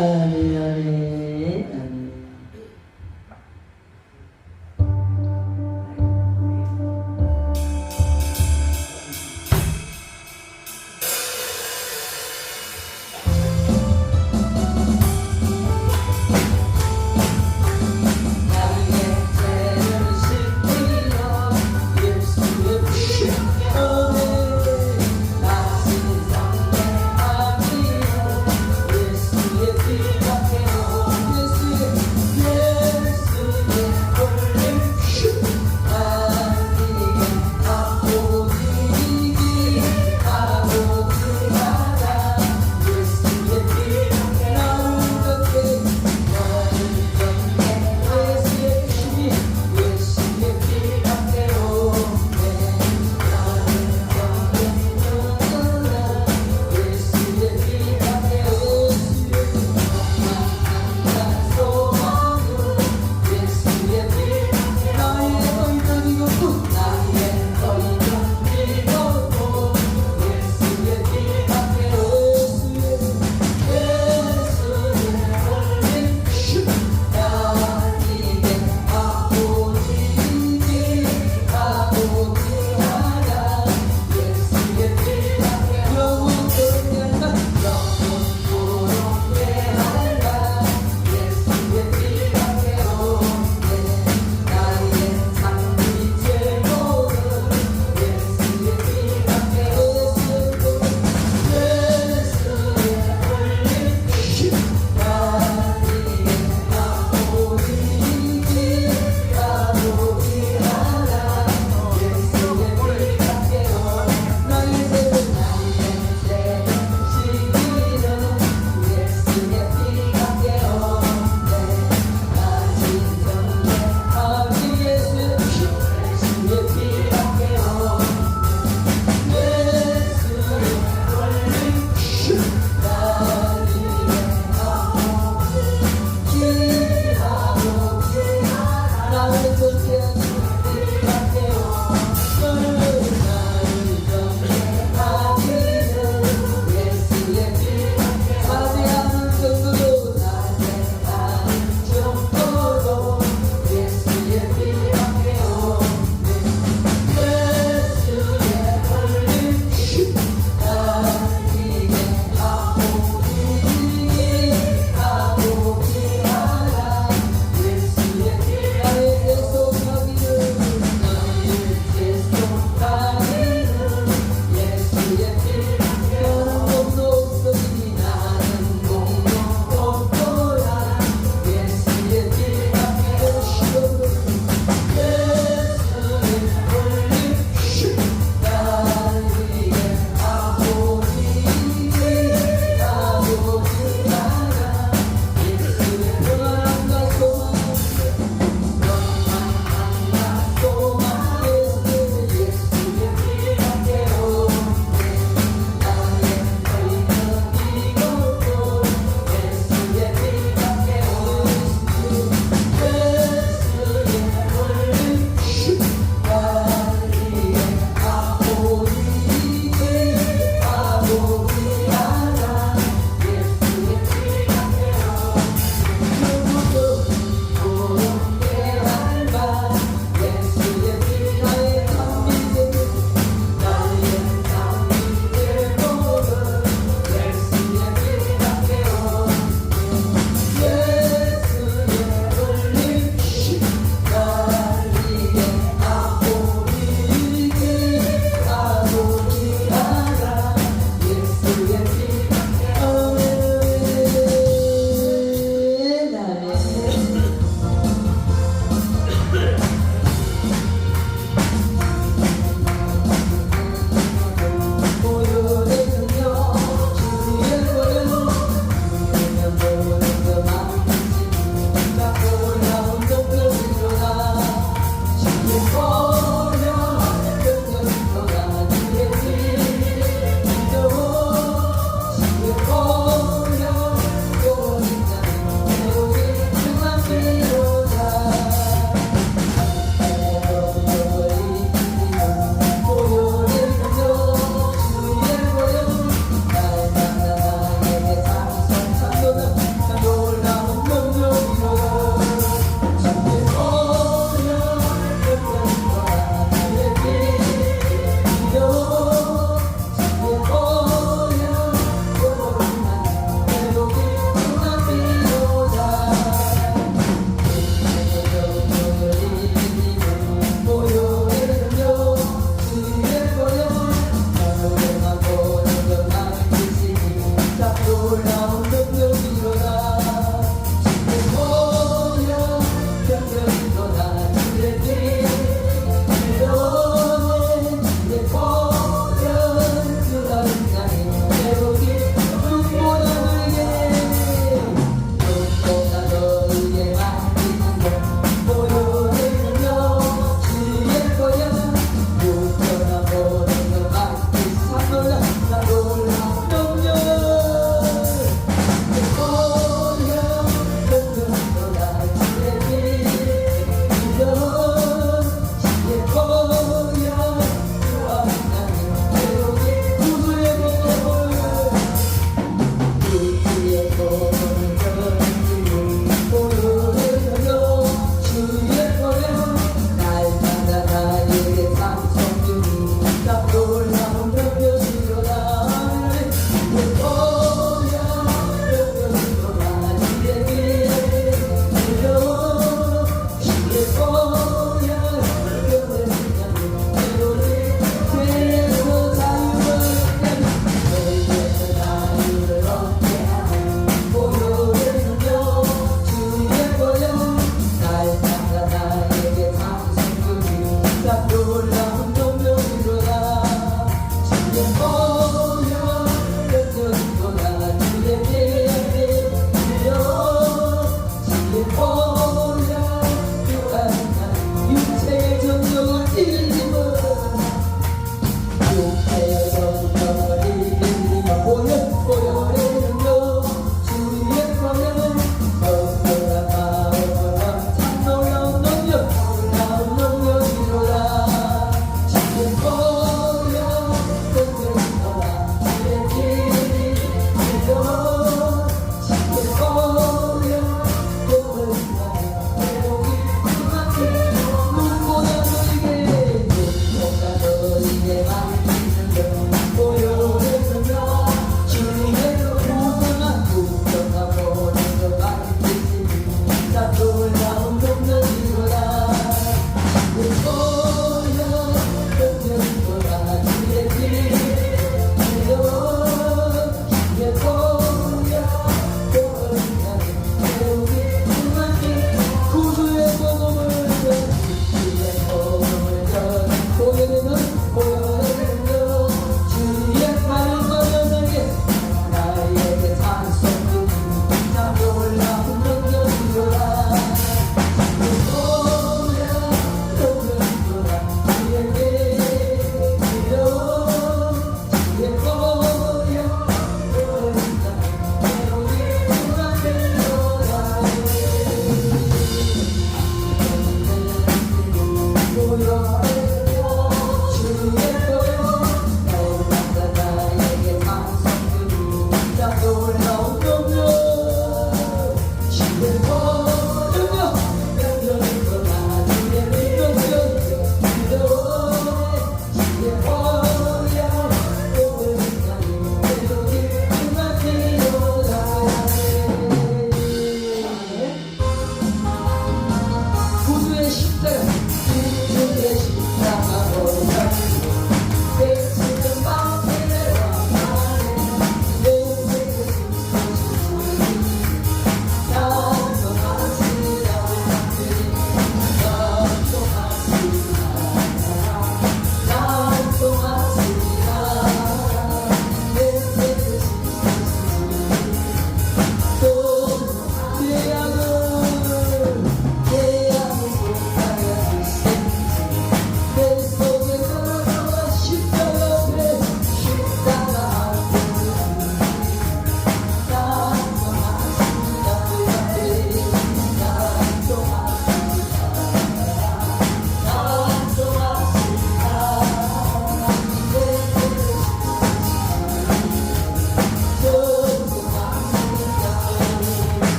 아멘 아멘 아멘. 예수의 피가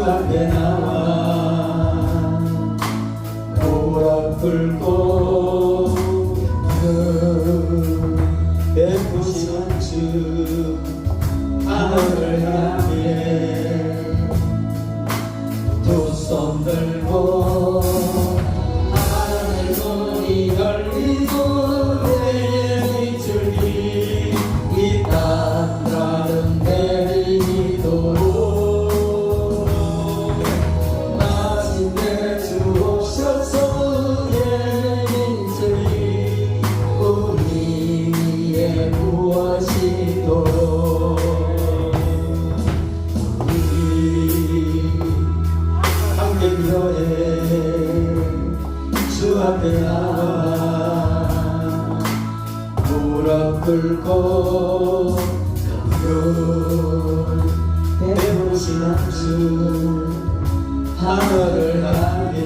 앞에 나와 무릎 꿇고 베푸시는 주 하늘을 향해 두 손 들고 하늘 문이 열리고 내의 줄이 이 땅 가는 내리도록 마침내 주 오셔서 예의 줄이 우리 위에 부어지도록 주 앞에 나와 무릎 꿇고 베푸시는 주 하늘을 향해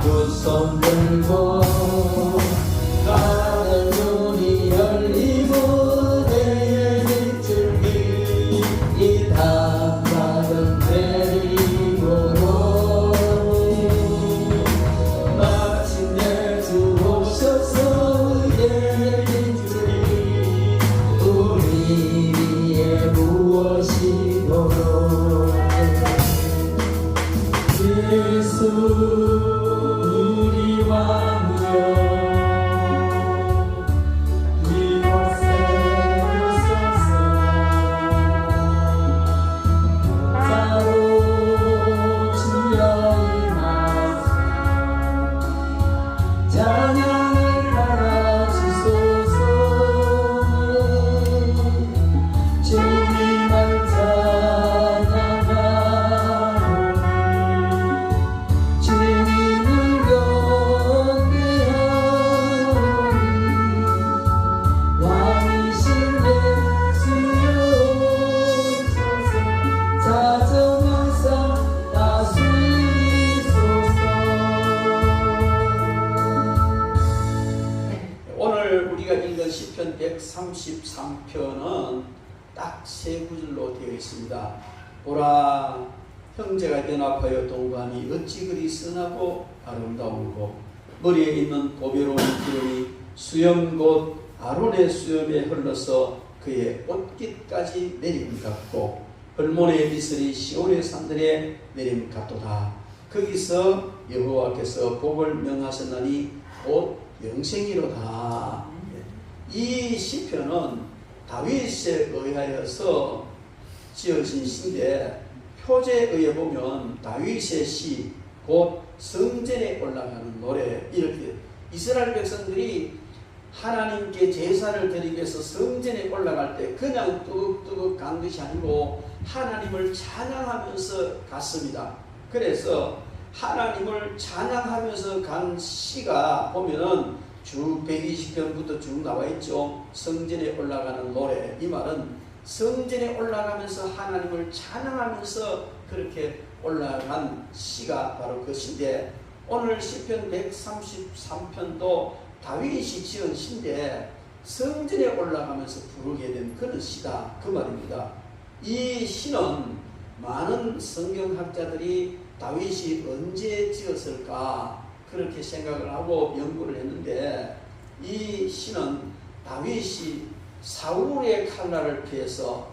두 손 들고 하늘 문이 열리고 내의 밑줄기 이 땅 가는 내리도록 마침내 주 오셔서 예의 밑줄이 우리 위에 부어지도록 예수 우리 왕이여 이곳에 오소서 바로 주여 임하사 찬양을 받아주소서 주님을 찬양하오니 주님을 경배하오니 왕이신 예수여 오소서 자정하사 다스리소서. 오늘 우리가 읽은 시편 133편은 딱 세 구절로 되어 있습니다. 보라, 형제가 연합하여 동거하니 어찌 그리 선하고 아름다운고 머리에 있는 보배로운 기름이 수염 곧 아론의 수염에 흘러서 그의 옷깃까지 내림 같고 헐몬의 이슬이 시온의 산들에 내림 같도다. 거기서 여호와께서 복을 명하셨나니 곧 영생이로다. 이 시편은 다윗에 의하여서 지어진 시인데 표제에 의해 보면 다윗의 시 곧 성전에 올라가는 노래. 이렇게 이스라엘 백성들이 하나님께 제사를 드리기 위해서 성전에 올라갈 때 그냥 뚜벅뚜벅 간 것이 아니고 하나님을 찬양하면서 갔습니다. 그래서 하나님을 찬양하면서 간 시가 보면은 쭉 120편부터 쭉 나와 있죠. 성전에 올라가는 노래. 이 말은 성전에 올라가면서 하나님을 찬양하면서 그렇게 올라간 시가 바로 그 시인데, 오늘 시편 133편도 다윗이 지은 시인데 성전에 올라가면서 부르게 된 그런 시다, 그 말입니다. 이 시는 많은 성경학자들이 다윗이 언제 지었을까 그렇게 생각을 하고 연구를 했는데, 이 시는 다윗이 사울의 칼날을 피해서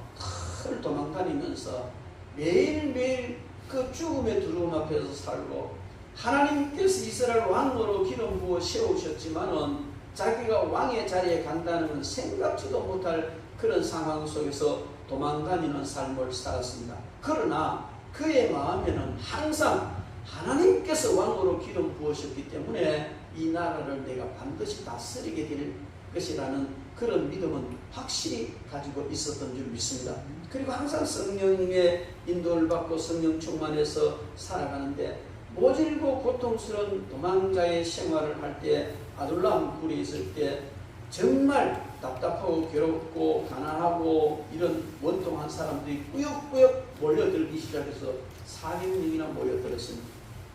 털 도망다니면서 매일매일 그 죽음의 두려움 앞에서 살고, 하나님께서 이스라엘 왕으로 기름 부어 세우셨지만은 자기가 왕의 자리에 간다는 건 생각지도 못할 그런 상황 속에서 도망다니는 삶을 살았습니다. 그러나 그의 마음에는 항상 하나님께서 왕으로 기름 부으셨기 때문에 이 나라를 내가 반드시 다스리게 될 것이라는 그런 믿음은 확실히 가지고 있었던 줄 믿습니다. 그리고 항상 성령의 인도를 받고 성령 충만해서 살아가는데, 모질고 고통스러운 도망자의 생활을 할 때, 아둘람 굴에 있을 때 정말 답답하고 괴롭고 가난하고 이런 원통한 사람들이 꾸역꾸역 몰려들기 시작해서 400명이나 모여들었습니다.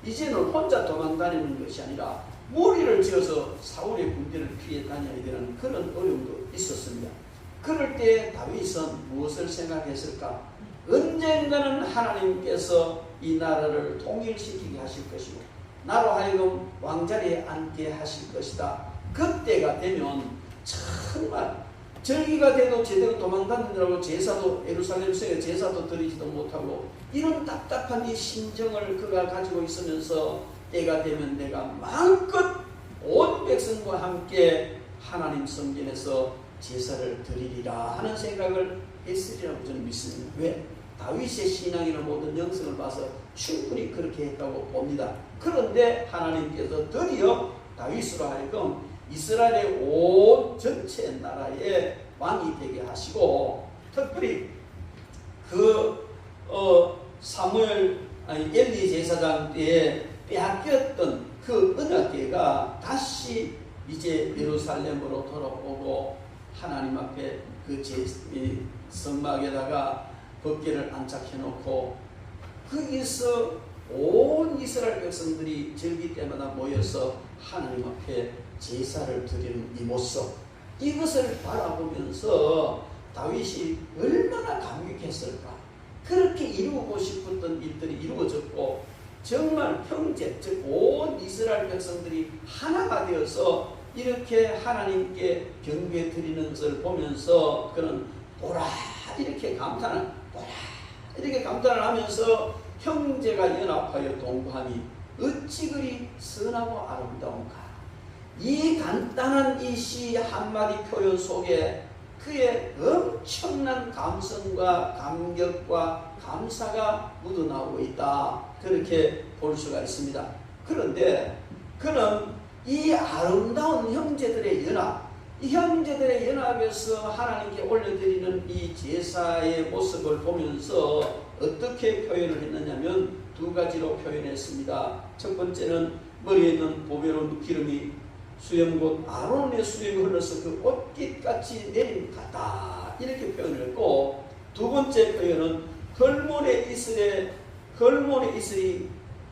이제는 혼자 도망다니는 것이 아니라 무리를 지어서 사울의 군대를 피해 다녀야 되는 그런 어려움도 있었습니다. 그럴 때 다윗은 무엇을 생각했을까? 언젠가는 하나님께서 이 나라를 통일시키게 하실 것이고 나로 하여금 왕자리에 앉게 하실 것이다. 그때가 되면 정말 절기가 돼도 제대로 도망다니느라고 제사도 예루살렘성에 제사도 드리지도 못하고 이런 답답한 이 심정을 그가 가지고 있으면서 때가 되면 내가 마음껏 온 백성과 함께 하나님 성전에서 제사를 드리리라 하는 생각을 했으리라고 저는 믿습니다. 왜? 다윗의 신앙이나 모든 영성을 봐서 충분히 그렇게 했다고 봅니다. 그런데 하나님께서 드디어 다윗으로 하여금 이스라엘의 온 전체 나라의 왕이 되게 하시고, 특별히 엘리 제사장 때에 빼앗겼던 그 언약궤가 다시 이제 예루살렘으로 돌아오고 하나님 앞에 그 성막에다가 법궤를 안착해 놓고 거기서 온 이스라엘 백성들이 절기 때마다 모여서 하나님 앞에 제사를 드리는 이 모습, 이것을 바라보면서 다윗이 얼마나 감격했을까. 그렇게 이루고 싶었던 일들이 이루어졌고 정말 형제, 즉 온 이스라엘 백성들이 하나가 되어서 이렇게 하나님께 경배 드리는 것을 보면서 그는 보라 이렇게 감탄을 하면서 형제가 연합하여 동거함이 어찌 그리 선하고 아름다운가. 이 간단한 이 시 한마디 표현 속에 그의 엄청난 감성과 감격과 감사가 묻어나오고 있다, 그렇게 볼 수가 있습니다. 그런데 그는 이 아름다운 형제들의 연합, 이 형제들의 연합에서 하나님께 올려드리는 이 제사의 모습을 보면서 어떻게 표현을 했느냐면 두 가지로 표현했습니다. 첫 번째는 머리에 있는 보배로운 기름이 수염 곧 아론의 수염이 흘러서 그 옷깃같이 내림 같다, 이렇게 표현을 했고, 두 번째 표현은 헐몬의 이슬이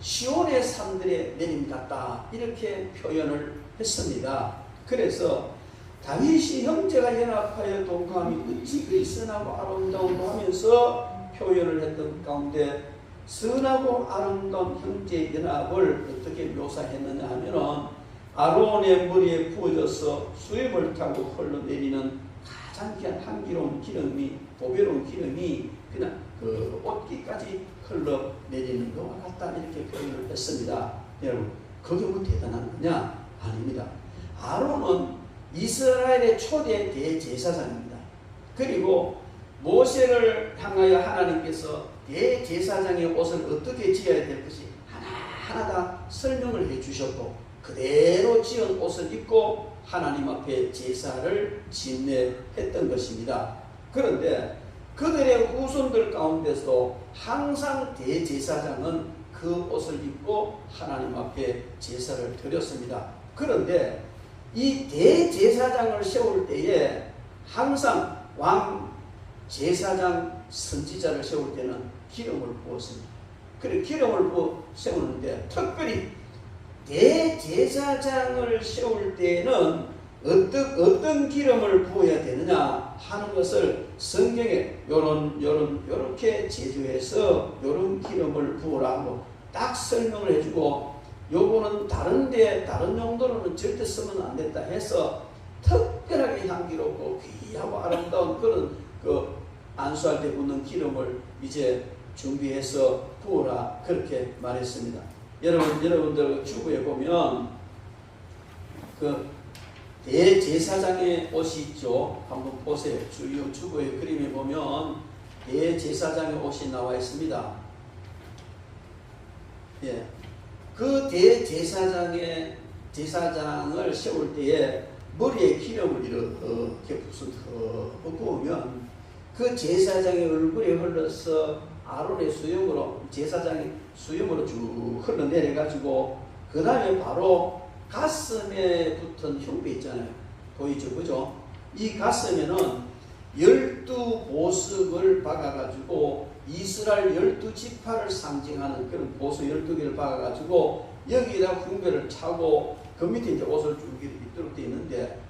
시온의 산들의 내림 같다, 이렇게 표현을 했습니다. 그래서 다윗이 형제가 연합하여 동거함이 어찌 그리 선하고 아름다운가 하면서 표현을 했던 가운데, 선하고 아름다운 형제 연합을 어떻게 묘사했느냐 하면은 아론의 머리에 부어져서 수염을 타고 흘러내리는 가장 귀한 향기로운 기름이, 보배로운 기름이 그냥 그 옷깃까지 흘러내리는 것과 같다, 이렇게 표현을 했습니다. 여러분, 그게 뭐 대단한 거냐? 아닙니다. 아론은 이스라엘의 초대 대제사장입니다. 그리고 모세를 향하여 하나님께서 대제사장의 옷을 어떻게 지어야 될 것이 하나하나 설명을 해 주셨고 그대로 지은 옷을 입고 하나님 앞에 제사를 진례했던 것입니다. 그런데 그들의 후손들 가운데서도 항상 대제사장은 그 옷을 입고 하나님 앞에 제사를 드렸습니다. 그런데 이 대제사장을 세울 때에 항상 왕 제사장 선지자를 세울 때는 기름을 부었습니다. 그래 기름을 부어 세우는데 특별히 대제사장을 세울 때는 어떤 기름을 부어야 되느냐 하는 것을 성경에 요렇게 제조해서 요런 기름을 부으라 하고 딱 설명을 해주고 요거는 다른 용도로는 절대 쓰면 안 된다 해서 특별하게 향기롭고 귀하고 아름다운 그런 안수할 때 붓는 기름을 이제 준비해서 부으라 그렇게 말했습니다. 여러분들 주부에 보면 대제사장의 옷이 있죠. 한번 보세요. 주부의 그림에 보면 대제사장의 옷이 나와 있습니다. 예. 그 제사장을 세울 때에 머리에 기름을 이렇게 부으면 그 제사장의 얼굴에 흘러서 아론의 수염으로 제사장의 수염으로 쭉 흘러내려가지고 그 다음에 바로 가슴에 붙은 흉배 있잖아요. 보이죠? 그죠? 이 가슴에는 12보석을 박아가지고 이스라엘 12지파를 상징하는 그런 보석 12개를 박아가지고 여기다 흉배를 차고 그 밑에 이제 옷을 쭉 입도록 되어 있는데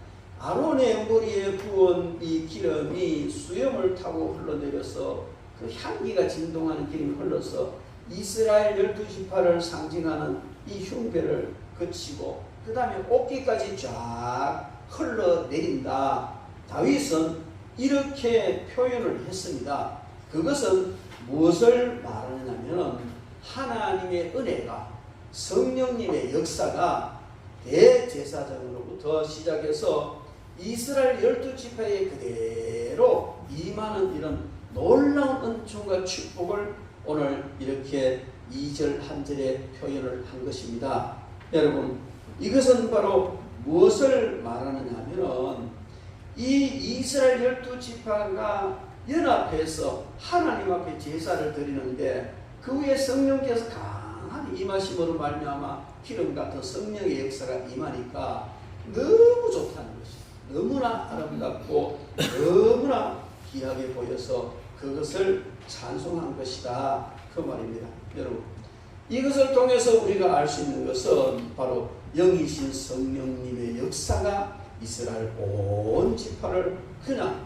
아론의 머리에 부은 이 기름이 수염을 타고 흘러내려서 그 향기가 진동하는 기름이 흘러서 이스라엘 12지파를 상징하는 이 흉배를 거치고 그 다음에 어깨까지 쫙 흘러내린다. 다윗은 이렇게 표현을 했습니다. 그것은 무엇을 말하냐면 하나님의 은혜가 성령님의 역사가 대제사장으로부터 시작해서 이스라엘 12지파에 그대로 임하는 이런 놀라운 은총과 축복을 오늘 이렇게 2절 한 절에 표현을 한 것입니다. 여러분 이것은 바로 무엇을 말하느냐 하면 이 이스라엘 12지파가 연합해서 하나님 앞에 제사를 드리는데 그 위에 성령께서 강한 임하심으로 말미암아 기름 같은 성령의 역사가 임하니까 너무 좋다는 것이 너무나 아름답고 너무나 귀하게 보여서 그것을 찬송한 것이다 그 말입니다. 여러분 이것을 통해서 우리가 알 수 있는 것은 바로 영이신 성령님의 역사가 이스라엘 온 지파를 그냥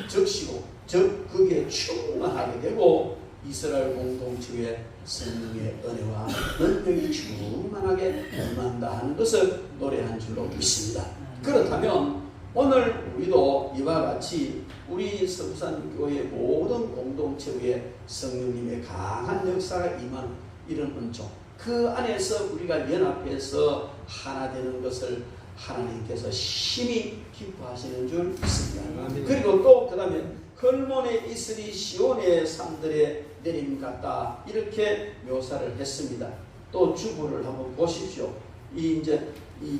적시고 즉 거기에 충만하게 되고 이스라엘 공동체의 성령의 은혜와 능력이 충만하게 임한다 하는 것을 노래한 줄로 믿습니다. 그렇다면 오늘 우리도 이와 같이 우리 서부산교회 모든 공동체 위에 성령님의 강한 역사가 임하는 이런 은총 그 안에서 우리가 연합해서 하나 되는 것을 하나님께서 심히 기뻐하시는 줄 믿습니다. 그리고 또 그 다음에 헐몬에 있으리 시온의 산들에 내림 같다 이렇게 묘사를 했습니다. 또 주보를 한번 보십시오. 이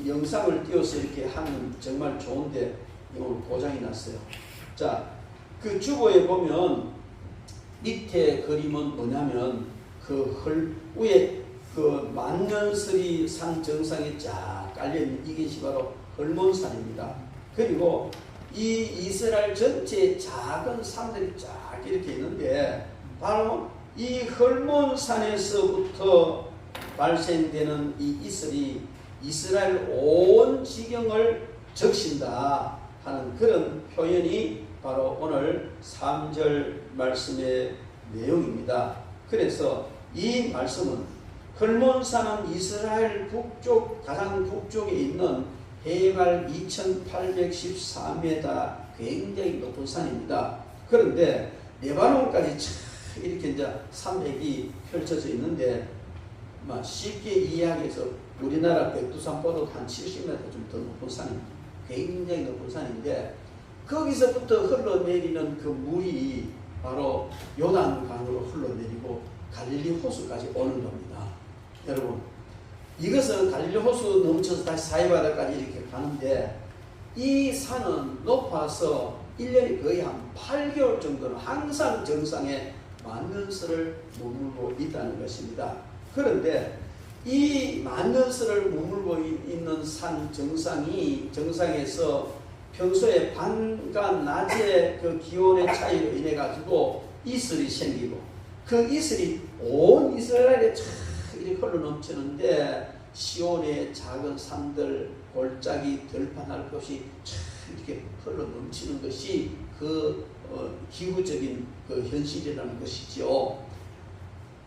영상을 띄워서 이렇게 하면 정말 좋은데 오늘 고장이 났어요. 자, 그 주보에 보면 밑에 그림은 뭐냐면 위에 만년설이 산 정상에 쫙 깔려있는 이것이 바로 헐몬산입니다. 그리고 이 이스라엘 전체에 작은 산들이 쫙 이렇게 있는데 바로 이 헐몬산에서부터 발생되는 이 이슬이 이스라엘 온 지경을 적신다 하는 그런 표현이 바로 오늘 3절 말씀의 내용입니다. 그래서 이 말씀은 헐몬산은 이스라엘 가장 북쪽에 있는 해발 2814m 굉장히 높은 산입니다. 그런데 레바논까지 이렇게 이제 산맥이 펼쳐져 있는데 쉽게 이해하기위해서 우리나라 백두산보다 한 70m 좀 더 높은 산입니다. 굉장히 높은 산인데 거기서부터 흘러내리는 그 물이 바로 요단강으로 흘러내리고 갈릴리 호수까지 오는 겁니다. 여러분, 이것은 갈릴리 호수 넘쳐서 다시 사해바다까지 이렇게 가는데 이 산은 높아서 1년에 거의 한 8개월 정도는 항상 정상에 만년설을 머물고 있다는 것입니다. 그런데 이 만년설을 머물고 있는 산 정상에서 평소에 밤과 낮의 그 기온의 차이로 인해 가지고 이슬이 생기고 그 이슬이 온 이스라엘에 쫙 이렇게 흘러 넘치는데 시온의 작은 산들, 골짜기, 들판할 것이 쫙 이렇게 흘러 넘치는 것이 그 기후적인 그 현실이라는 것이죠.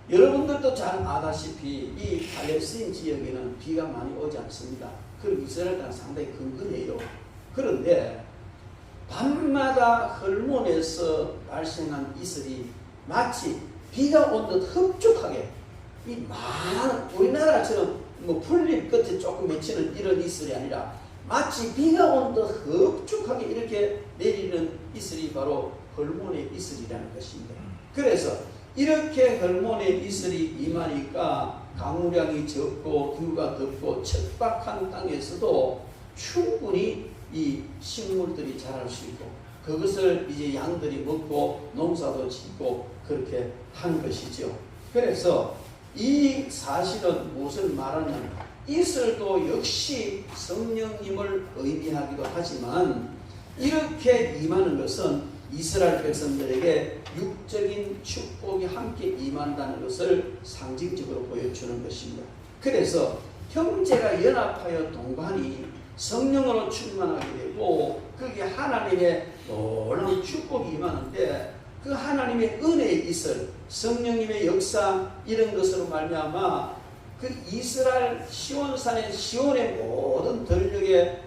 여러분들도 잘 아다시피 이 팔레스타인 지역에는 비가 많이 오지 않습니다. 그리고 이스라엘 땅은 상당히 근근해요. 그런데 밤마다 헐몬에서 발생한 이슬이 마치 비가 온 듯 흡족하게 이 많은 우리나라처럼 뭐 풀잎 끝에 조금 맺히는 이런 이슬이 아니라 마치 비가 온 듯 흡족하게 이렇게 내리는 이슬이 바로 헐몬의 이슬이라는 것입니다. 그래서 이렇게 헐몬의 이슬이 임하니까 강우량이 적고 기후가 덥고 척박한 땅에서도 충분히 이 식물들이 자랄 수 있고 그것을 이제 양들이 먹고 농사도 짓고 그렇게 한 것이죠. 그래서 이 사실은 무엇을 말하냐면 이슬도 역시 성령님을 의미하기도 하지만 이렇게 임하는 것은 이스라엘 백성들에게 육적인 축복이 함께 임한다는 것을 상징적으로 보여주는 것입니다. 그래서 형제가 연합하여 동반이 성령으로 충만하게 되고 그게 하나님의 놀라운 축복이 임하는데 그 하나님의 은혜의 이슬, 성령님의 역사 이런 것으로 말미암아 그 이스라엘 시온산의 시온의 모든 들녘에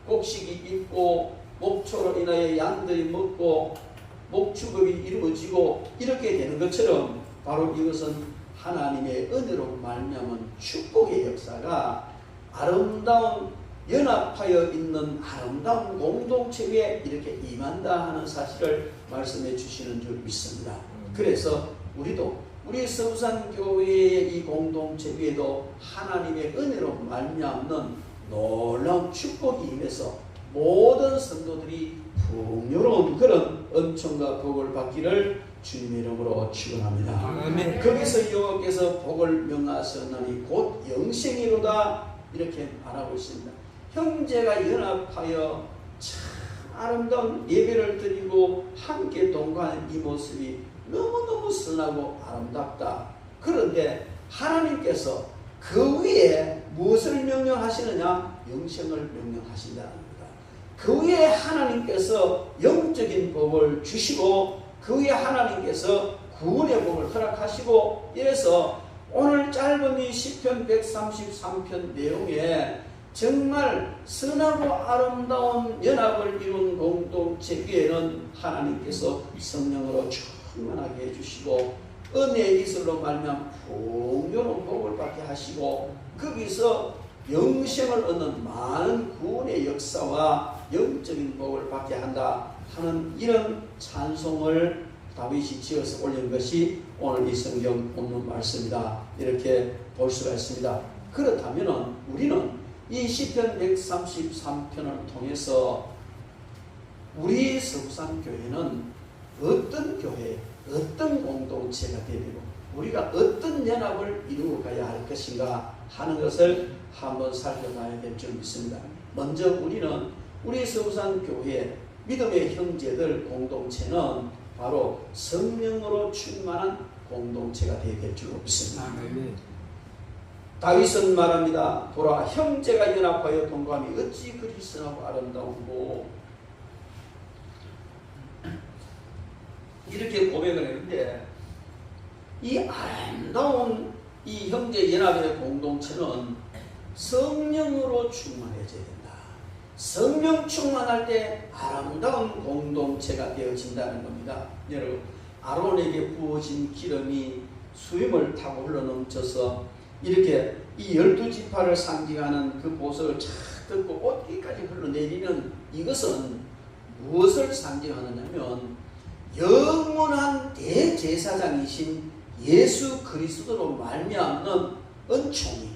곡식이 있고 목초로 인하여 양들이 먹고 목축업이 이루어지고 이렇게 되는 것처럼 바로 이것은 하나님의 은혜로 말미암은 축복의 역사가 아름다운 연합하여 있는 아름다운 공동체 위에 이렇게 임한다 하는 사실을 말씀해 주시는 줄 믿습니다. 그래서 우리도 우리 서부산교회의 이 공동체 위에도 하나님의 은혜로 말미암는 놀라운 축복이 임해서 모든 성도들이 풍요로운 그런 은총과 복을 받기를 주님의 이름으로 축원합니다. 아멘. 거기서 여호와께서 복을 명하셨나니 곧 영생이로다 이렇게 말하고 있습니다. 형제가 연합하여 참 아름다운 예배를 드리고 함께 동거하는 이 모습이 너무너무 선하고 아름답다. 그런데 하나님께서 그 위에 무엇을 명령하시느냐? 영생을 명령하신다는 겁니다. 그 위에 하나님께서 영적인 복을 주시고 그 위에 하나님께서 구원의 복을 허락하시고 이래서 오늘 짧은 이 시편 133편 내용에 정말 선하고 아름다운 연합을 이룬 공동체 위에는 하나님께서 성령으로 충만하게 해주시고 은혜의 이슬로 말미암아 풍요로운 복을 받게 하시고 거기서 영생을 얻는 많은 구원의 역사와 영적인 복을 받게 한다 하는 이런 찬송을 다윗이 지어서 올린 것이 오늘 이 성경 본문 말씀이다 이렇게 볼 수가 있습니다. 그렇다면 우리는 이 시편 133편을 통해서 우리 서부산교회는 어떤 교회, 어떤 공동체가 되고 우리가 어떤 연합을 이루어 가야 할 것인가 하는 것을 한번 살펴봐야 될 줄 믿습니다. 먼저 우리는 우리 서부산교회 믿음의 형제들 공동체는 바로 성령으로 충만한 공동체가 되어야 될 줄 믿습니다. 다윗은 말합니다. 보라 형제가 연합하여 동거함이 어찌 그리 선하고 아름다운고 이렇게 고백을 했는데 이 아름다운 이 형제 연합의 공동체는 성령으로 충만해져야 된다. 성령 충만할 때 아름다운 공동체가 되어진다는 겁니다. 여러분 아론에게 부어진 기름이 수임을 타고 흘러넘쳐서 이렇게 이 12지파를 상징하는 그 보석을 착 뜯고 옷깃까지 흘러내리는 이것은 무엇을 상징하느냐면 영원한 대제사장이신 예수 그리스도로 말미암는 은총이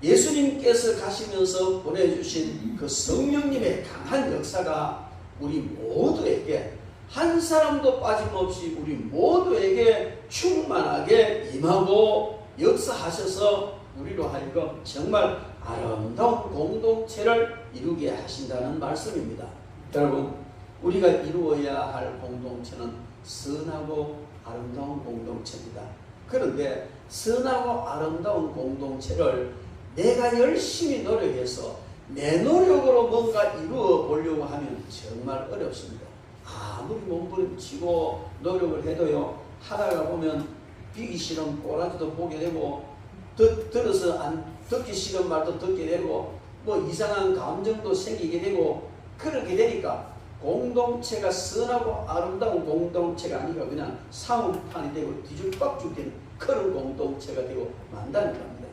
예수님께서 가시면서 보내주신 그 성령님의 강한 역사가 우리 모두에게 한 사람도 빠짐없이 우리 모두에게 충만하게 임하고 역사하셔서 우리로 하여금 정말 아름다운 공동체를 이루게 하신다는 말씀입니다. 여러분, 우리가 이루어야 할 공동체는 선하고 아름다운 공동체입니다. 그런데 선하고 아름다운 공동체를 내가 열심히 노력해서 내 노력으로 뭔가 이루어 보려고 하면 정말 어렵습니다. 아무리 몸부림치고 노력을 해도요, 하다가 보면 비기 싫은 꼬라지도 보게 되고 들어서 안 듣기 싫은 말도 듣게 되고 뭐 이상한 감정도 생기게 되고 그렇게 되니까 공동체가 선하고 아름다운 공동체가 아니라 그냥 사무판이 되고 뒤죽박죽 된 그런 공동체가 되고 만다는 겁니다.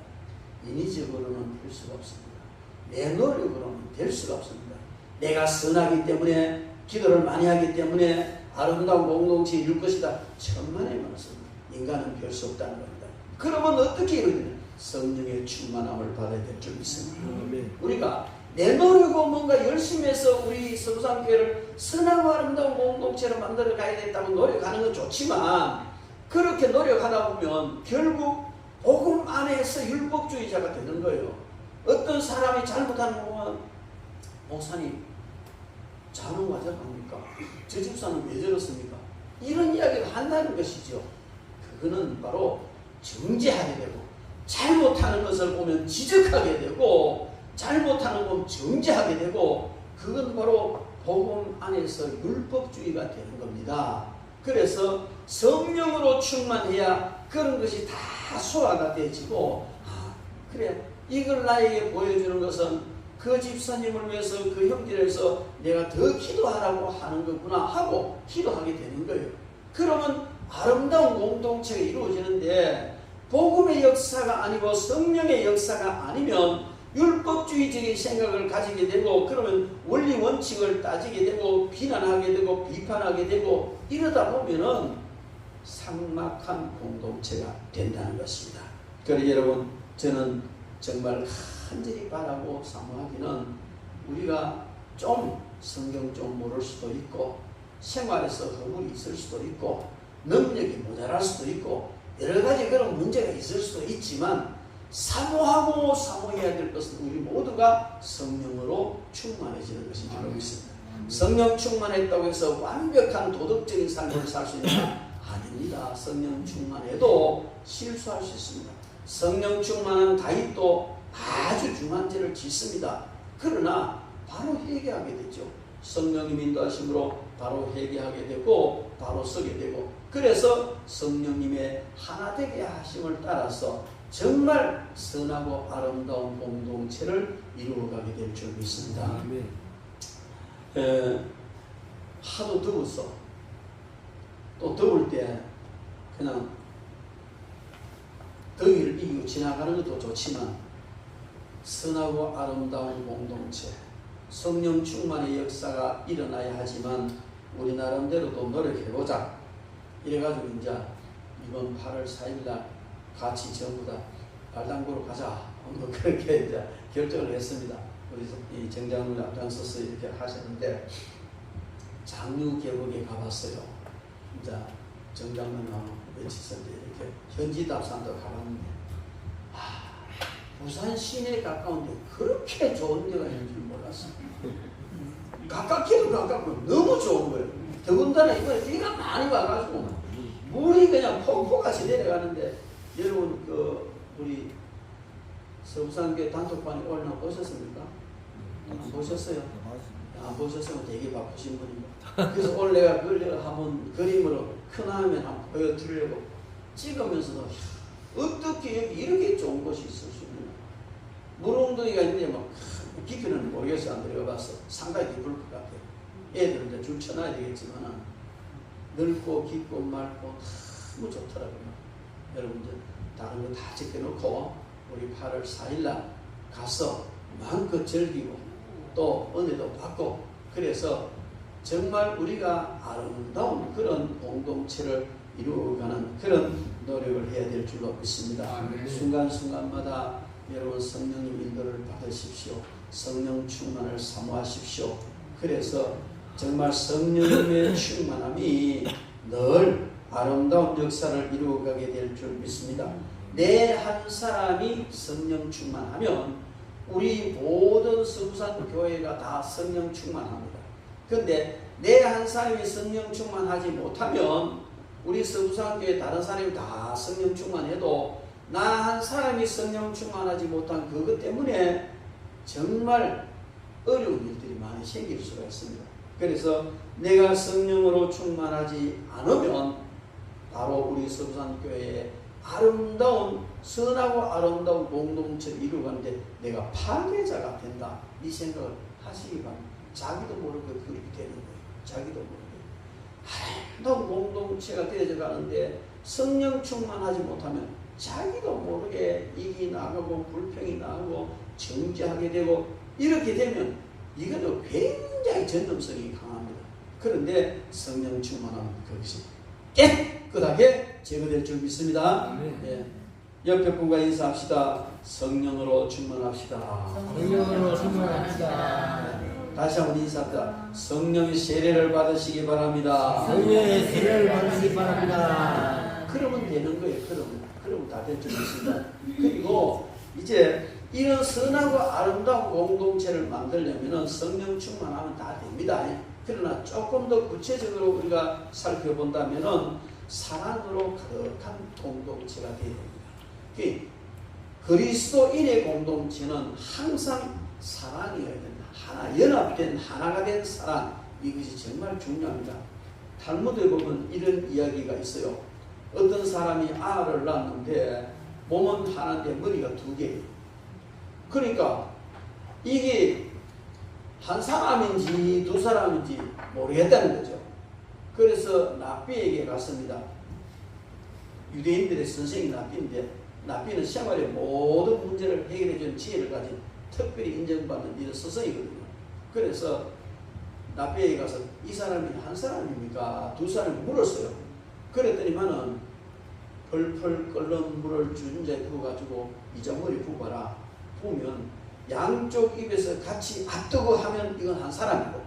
인위적으로는 될 수가 없습니다. 내 노력으로는 될 수가 없습니다. 내가 선하기 때문에 기도를 많이 하기 때문에 아름다운 공동체 이룰 것이다. 천만의 말씀. 인간은 별 수 없다는 겁니다. 그러면 어떻게 이루느냐? 성령의 충만함을 받아야 될 줄 믿습니다. 우리가 내 노력으로 뭔가 열심히 해서 우리 성산교회를 선하고 아름다운 공동체로 만들어 가야 된다고 노력하는 건 좋지만 그렇게 노력하다 보면 결국 복음 안에서 율법주의자가 되는 거예요. 어떤 사람이 잘못하는 거면 목사님 자는 와자합니까? 저 집사는 왜 저렇습니까? 이런 이야기를 한다는 것이죠. 그거는 바로 정죄하게 되고 잘못하는 것을 보면 지적하게 되고 잘못하는 건 정죄하게 되고 그건 바로 복음 안에서 율법주의가 되는 겁니다. 그래서 성령으로 충만해야 그런 것이 다 소화가 되지고 그래 이걸 나에게 보여주는 것은 그 집사님을 위해서 그 형제를 위해서 내가 더 기도하라고 하는 거구나 하고 기도하게 되는 거예요. 그러면 아름다운 공동체가 이루어지는데 복음의 역사가 아니고 성령의 역사가 아니면 율법주의적인 생각을 가지게 되고 그러면 원리 원칙을 따지게 되고 비난하게 되고 비판하게 되고 이러다 보면은 삭막한 공동체가 된다는 것입니다. 그래서 여러분 저는 정말 간절히 바라고 사모하기는 우리가 좀 성경 좀 모를 수도 있고 생활에서 허물이 있을 수도 있고 능력이 모자랄 수도 있고 여러 가지 그런 문제가 있을 수도 있지만 사모하고 사모해야 될 것은 우리 모두가 성령으로 충만해지는 것인 줄 알고 있습니다. 성령 충만했다고 해서 완벽한 도덕적인 삶을 살 수 있는 건 아닙니다. 성령 충만해도 실수할 수 있습니다. 성령 충만한 다윗도 아주 중한 죄를 짓습니다. 그러나 바로 회개하게 되죠. 성령님 인도하심으로 바로 회개하게 되고 바로 서게 되고 그래서 성령님의 하나 되게 하심을 따라서 정말 선하고 아름다운 공동체를 이루어가게 될 줄 믿습니다. 하도 더웠어. 또 더울 때 그냥 더위를 이기고 지나가는 것도 좋지만 선하고 아름다운 공동체, 성령 충만의 역사가 일어나야 하지만 우리 나름대로도 노력해보자. 이래가지고 이제 이번 8월 4일날 같이 전부 다 발당구로 가자. 뭐 그렇게 이제 결정을 했습니다. 우리 이 정장을 앞장서서 이렇게 하셨는데 장류 계곡에 가봤어요. 이제 정장면하고 며칠 전에 이렇게 현지 답산도 가봤는데 부산 시내에 가까운데 그렇게 좋은 데가 있는 줄 몰랐어요. 가깝기도 가깝고 너무 좋은 거예요. 더군다나 이번에 비가 많이 와가지고 물이 그냥 폭포같이 내려가는데 여러분 우리 서부산교회 단톡방에 올라 보셨습니까? 안 보셨어요? 안 보셨으면 되게 바쁘신 분입니다. 그래서 오늘 내가 그걸 내가 한번 그림으로 큰 화면 한번 보여드리려고 찍으면서도 어떻게 여기 이렇게 좋은 곳이 있을 수 있나? 물웅덩이가 있는데 뭐 깊이는 모르겠어. 안 들어가봤어. 상당히 깊을 것 같아요. 애들은 이제 줄 쳐놔야 되겠지만 넓고 깊고 맑고 너무 좋더라고요. 여러분들 다른 거 다 지켜놓고 우리 8월 4일날 가서 마음껏 즐기고 또 은혜도 받고 그래서 정말 우리가 아름다운 그런 공동체를 이루어가는 그런 노력을 해야 될 줄로 믿습니다. 아멘. 순간순간마다 여러분 성령님 인도를 받으십시오. 성령 충만을 사모하십시오. 그래서 정말 성령님의 충만함이 늘 아름다운 역사를 이루어가게 될 줄 믿습니다. 내 한 사람이 성령 충만하면 우리 모든 서부산 교회가 다 성령 충만합니다. 그런데 내 한 사람이 성령 충만하지 못하면 우리 서부산 교회 다른 사람이 다 성령 충만해도 나 한 사람이 성령 충만하지 못한 그것 때문에 정말 어려운 일들이 많이 생길 수가 있습니다. 그래서 내가 성령으로 충만하지 않으면 바로 우리 서부산교회의 아름다운 선하고 아름다운 공동체를 이루어가는데 내가 파괴자가 된다, 이 생각을 하시기 바랍니다. 자기도 모르게 그렇게 되는 거예요. 자기도 모르게 아름다운 공동체가 되어져 가는데 성령 충만하지 못하면 자기도 모르게 이익이 나가고 불평이 나고 정죄하게 되고 이렇게 되면 이거는 굉장히 전염성이 강합니다. 그런데 성령 충만하면 그것이 깨끗하게 제거될 줄 믿습니다. 예. 옆에 분과 인사합시다. 성령으로 충만합시다. 성령으로 충만합시다. 다시 한번 인사합니다. 성령의 세례를 받으시기 바랍니다. 성령의 세례를 받으시기 바랍니다. 그러면 되는 거예요. 그러면 다 될 줄 믿습니다. 그리고 이제 이런 선하고 아름다운 공동체를 만들려면 성령 충만하면 다 됩니다. 그러나 조금 더 구체적으로 우리가 살펴본다면 사랑으로 가득한 공동체가 되어야 됩니다. 그리스도인의 공동체는 항상 사랑이어야 된다. 하나, 연합된 하나가 된 사랑, 이것이 정말 중요합니다. 탈무드에 보면 이런 이야기가 있어요. 어떤 사람이 아를 낳았는데 몸은 하나인데 머리가 두 개예요. 그러니까 이게 한 사람인지 두 사람인지 모르겠다는 거죠. 그래서 랍비에게 갔습니다. 유대인들의 선생이 랍비인데 랍비는 생활의 모든 문제를 해결해 준 지혜를 가진 특별히 인정받는 이런 스승이거든요. 그래서 랍비에게 가서 이 사람이 한 사람입니까? 두 사람이 물었어요. 그랬더니만은 펄펄 끓는 물을 준재 부어가지고 이자머리 부어봐라. 부으면 양쪽 입에서 같이 아뜨거 하면 이건 한 사람이고,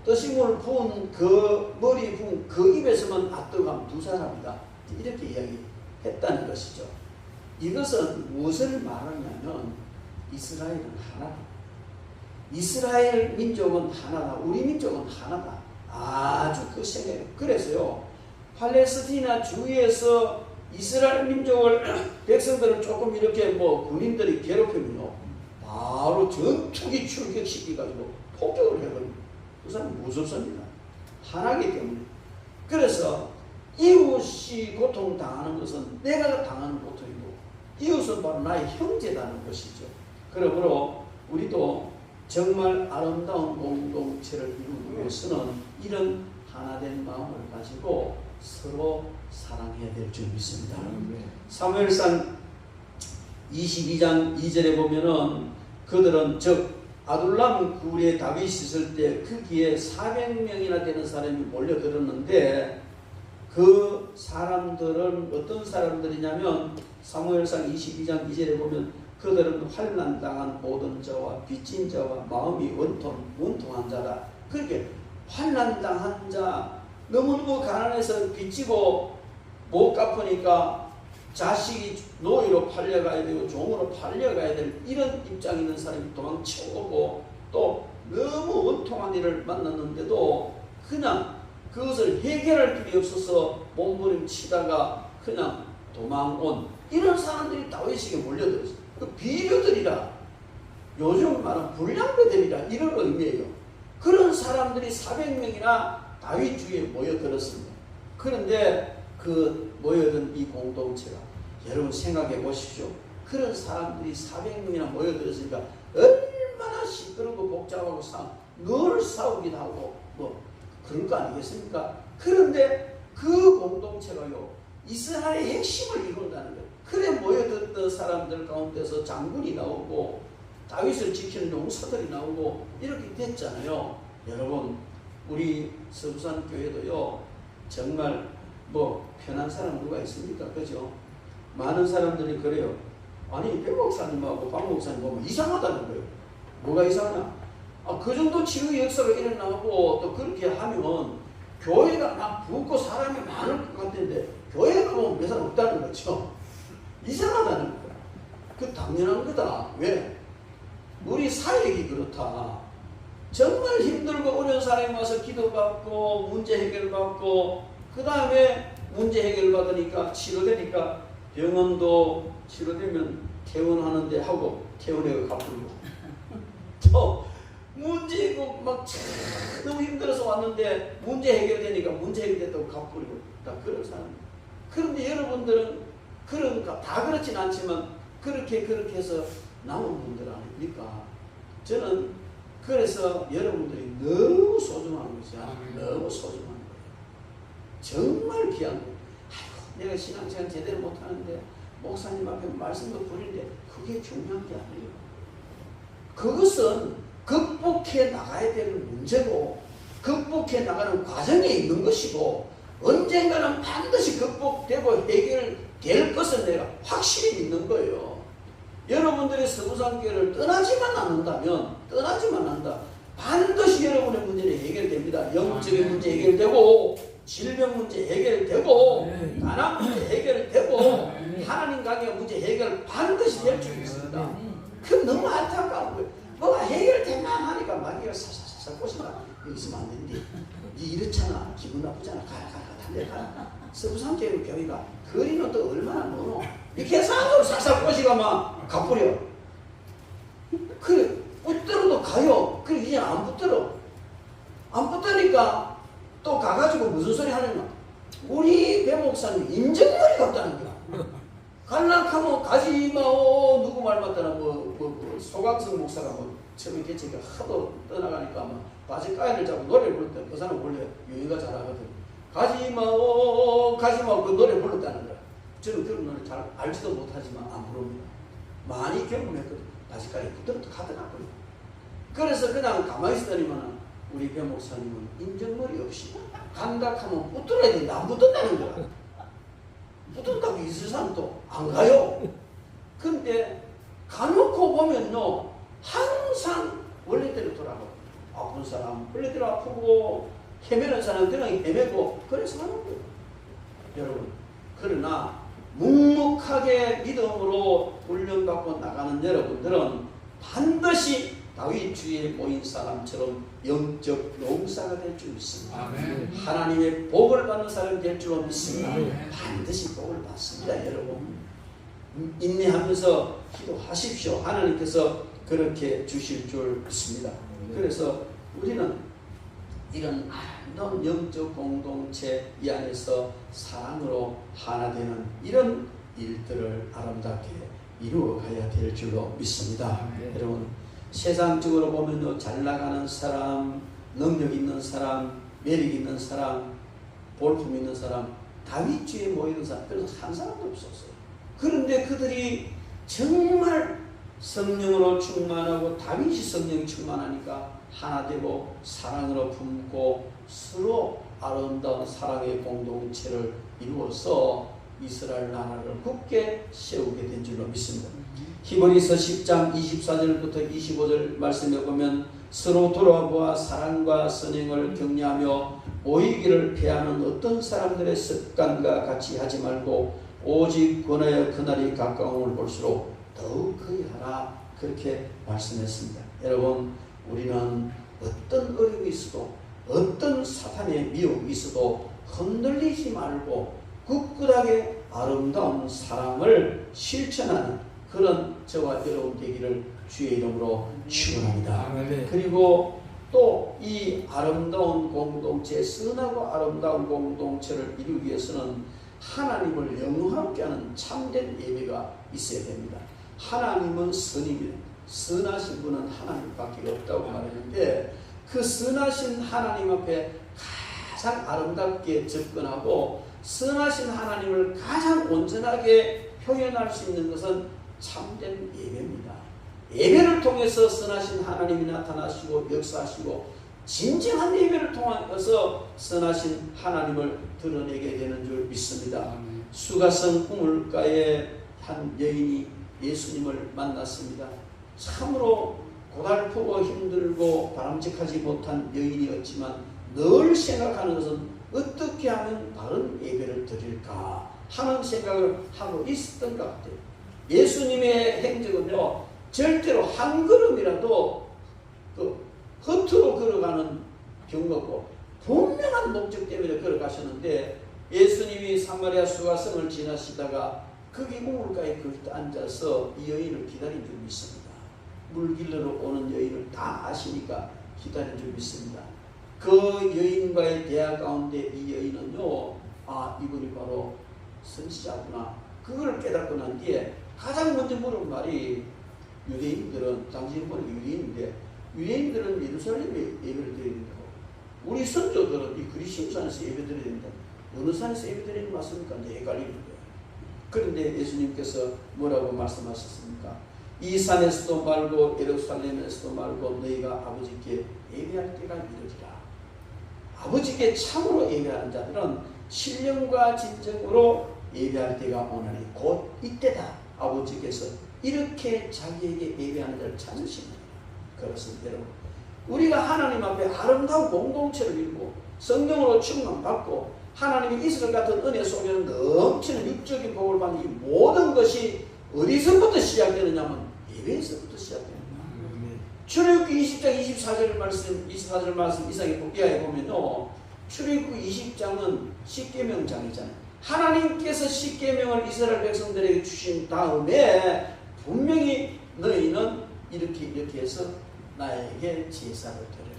떠시물을 부은 그 머리 부은 그 입에서만 아뜨거 하면 두 사람이다. 이렇게 이야기했다는 것이죠. 이것은 무엇을 말하냐면 이스라엘은 하나다. 이스라엘 민족은 하나다. 우리 민족은 하나다. 아주 그 생각이에요. 그래서요, 팔레스티나 주위에서 이스라엘 민족을 백성들을 조금 이렇게 군인들이 괴롭히면요, 바로 전투기 출격시켜가지고 폭격을 해버립니다. 그 사람은 무섭습니다. 하나이기 때문에. 그래서 이웃이 고통당하는 것은 내가 당하는 고통이고 이웃은 바로 나의 형제라는 것이죠. 그러므로 우리도 정말 아름다운 공동체를 이루기 위해서는 이런 하나된 마음을 가지고 서로 사랑해야 될 줄 믿습니다. 사무엘상 22장 2절에 보면은 그들은 즉 아둘람 굴에 다윗이 있을 때 거기에 400명이나 되는 사람이 몰려들었는데 그 사람들은 어떤 사람들이냐면 사무엘상 22장 2절에 보면 그들은 환난당한 모든 자와 빚진 자와 마음이 원통한 자다. 그렇게 환난당한 자, 너무너무 가난해서 빚지고 못 갚으니까 자식이 노예로 팔려가야 되고 종으로 팔려가야 될 이런 입장에 있는 사람이 도망쳐오고 또 너무 원통한 일을 만났는데도 그냥 그것을 해결할 길이 없어서 몸부림치다가 그냥 도망온 이런 사람들이 다윗에게 몰려들었어요. 그 비류들이라, 요즘 말하는 불량배들이라 이런 의미예요. 그런 사람들이 400명이나 다윗 주위에 모여들었습니다. 그런데 그 모여든 이 공동체가, 여러분 생각해 보십시오. 그런 사람들이 400명이나 모여들었으니까 얼마나 시끄럽고 복잡하고 늘 싸우기도 하고 그런 거 아니겠습니까? 그런데 그 공동체가요, 이스라엘의 핵심을 이룬다는 거예요. 그래 모여들었던 사람들 가운데서 장군이 나오고 다윗을 지키는 용사들이 나오고 이렇게 됐잖아요. 여러분, 우리 서부산 교회도요, 정말 뭐 편한 사람 누가 있습니까? 그죠? 많은 사람들이 그래요. 아니 배 목사님하고 박 목사님 보면 이상하다는 거예요. 뭐가 이상하냐? 그 정도 치유의 역사가 일어나고 또 그렇게 하면 교회가 막 붓고 사람이 많을 것 같은데 교회가 보면 몇 사람 없다는 거죠. 이상하다는 거예요. 그 당연한 거다. 왜? 우리 사역이 그렇다. 정말 힘들고 어려운 사람이 와서 기도받고 문제 해결받고 그 다음에 문제 해결받으니까 치료되니까 병원도 치료되면 퇴원하는데 하고 퇴원해가 갚으려고 또 문제 있고 막 너무 힘들어서 왔는데 문제 해결되니까 문제 해결됐다고 갚으려고 다 그런 사람. 그런데 여러분들은 다 그렇진 않지만 그렇게 해서 나온 분들 아닙니까? 저는 그래서 여러분들이 너무 소중한 것이야. 너무 소중한 거예요. 정말 귀한 거예요. 아이고, 내가 신앙생활 제대로 못하는데 목사님 앞에 말씀도 드리는데 그게 중요한 게 아니에요. 그것은 극복해 나가야 되는 문제고 극복해 나가는 과정에 있는 것이고 언젠가는 반드시 극복되고 해결될 것을 내가 확실히 믿는 거예요. 여러분들이 서부상교회를 떠나지만 않는다. 반드시 여러분의 문제는 해결됩니다. 영적인 문제 해결되고 질병 문제 해결되고 가난 문제 해결되고 하나님 관계 문제 해결 반드시 될 줄 믿습니다. 그 너무 안타까운 거예요. 뭐가 해결되만 하니까 마귀가 살살살살 꼬시면 여기 있으면 안 되는데 니 이렇잖아. 기분 나쁘잖아. 가라 단대 가라. 서부상교회 교회가 거리는 또 얼마나 멀어. 이 계산으로 살살 꼬시가 막 가버려. 그래 붙들어도 가요. 그래 이제 안 붙들어. 안 붙으니까 또 가가지고 무슨 소리 하느냐. 우리 배 목사님 인정머리 같다는 거야. 갈락하면 가지마오. 누구 말 맞다나 소강성 목사가 처음에 개체가 하도 떠나가니까 바지가이를 잡고 노래를 부를 때 그 사람 원래 유희가 잘하거든. 가지마오 그 노래 불렀다는 거야. 저는 그런 노래 잘 알지도 못하지만 안 부릅니다. 많이 경험했거든. 바지가이 붙들어도 가더라고요. 그래서 그냥 가만히 있으더니만 우리 배 목사님은 인정머리 없이 간다하면 붙들어야 된다. 안 붙든다는 거야. 붙든다고 있을 사람도 안 가요. 근데 가놓고 보면요 항상 원래대로 돌아가고 아픈 사람 원래대로 아프고 헤매는 사람 그냥 헤매고 그래서 하는 거예요. 여러분 그러나 묵묵하게 믿음으로 훈련받고 나가는 여러분들은 반드시 다윗 주위에 모인 사람처럼 영적 용사가 될 줄 믿습니다. 아멘. 하나님의 복을 받는 사람이 될 줄 믿습니다. 아멘. 반드시 복을 받습니다. 여러분 인내하면서 기도하십시오. 하나님께서 그렇게 주실 줄 믿습니다. 그래서 우리는 이런 아름다운 영적 공동체 이 안에서 사랑으로 하나 되는 이런 일들을 아름답게 이루어가야 될 줄로 믿습니다. 여러분 세상적으로 보면 잘 나가는 사람, 능력 있는 사람, 매력 있는 사람, 볼품 있는 사람, 다윗 주에 모이는 사람 그래서 한 사람도 없었어요. 그런데 그들이 정말 성령으로 충만하고 다윗이 성령이 충만하니까 하나 되고 사랑으로 품고 서로 아름다운 사랑의 공동체를 이루어서 이스라엘 나라를 굳게 세우게 된 줄로 믿습니다. 히브리서 10장 24절부터 25절 말씀에 보면 서로 돌아보아 사랑과 선행을 격려하며 모이기를 피하는 어떤 사람들의 습관과 같이 하지 말고 오직 권하여 그날이 가까움을 볼수록 더욱 그리하라 그렇게 말씀했습니다. 여러분 우리는 어떤 어려움이 있어도 어떤 사탄의 미혹이 있어도 흔들리지 말고 굳굳하게 아름다운 사랑을 실천하는 그런 저와 여러분 되기를 주의 이름으로 축원합니다. 그리고 또 이 아름다운 공동체, 선하고 아름다운 공동체를 이루기 위해서는 하나님을 영화롭게 하는 참된 예배가 있어야 됩니다. 하나님은 선입니다. 선하신 분은 하나님밖에 없다고 말했는데 그 선하신 하나님 앞에 가장 아름답게 접근하고 선하신 하나님을 가장 온전하게 표현할 수 있는 것은 참된 예배입니다. 예배를 통해서 선하신 하나님이 나타나시고 역사하시고 진정한 예배를 통해서 선하신 하나님을 드러내게 되는 줄 믿습니다. 수가성 우물가에 한 여인이 예수님을 만났습니다. 참으로 고달프고 힘들고 바람직하지 못한 여인이었지만 늘 생각하는 것은 어떻게 하면 바른 예배를 드릴까 하는 생각을 하고 있었던 것 같아요. 예수님의 행적은요, 절대로 한 걸음이라도 허투루 걸어가는 경우 없고 분명한 목적 때문에 걸어가셨는데, 예수님이 사마리아 수가성을 지나시다가 거기 우물가에 앉아서 이 여인을 기다린 줄 믿습니다. 물 길러러 오는 여인을 다 아시니까 기다린 줄 믿습니다. 그 여인과의 대화 가운데 이 여인은요, 아, 이분이 바로 선지자구나, 그걸 깨닫고 난 뒤에 가장 먼저 물은 말이, 유대인들은 당시에 보니까 유대인인데 유대인들은 예루살렘에 예배를 드려야 된다고, 우리 선조들은 이 그리심산에서 예배 드려야 된다. 어느 산에서 예배 드리는 거 맞습니까? 이제 헷갈리는 거예요. 그런데 예수님께서 뭐라고 말씀하셨습니까? 이 산에서도 말고 예루살렘에서도 말고 너희가 아버지께 예배할 때가 이르리라. 아버지께 참으로 예배하는 자들은 신령과 진정으로 예배할 때가 오나니 곧 이때다. 아버지께서 이렇게 자기에게 예배하는 자를 찾으십니다. 그렇습니다. 여러분, 우리가 하나님 앞에 아름다운 공동체를 이루고 성령으로 충만받고 하나님의 이스라엘 같은 은혜 속에는 넘치는 육적인 복을 받는 이 모든 것이 어디서부터 시작되느냐면 예배에서부터 시작됩니다. 출애굽기 20장 24절 말씀 이상에 보면요, 출애굽기 20장은 십계명장이잖아요. 하나님께서 십계명을 이스라엘 백성들에게 주신 다음에 분명히 너희는 이렇게 해서 나에게 제사를 드려라.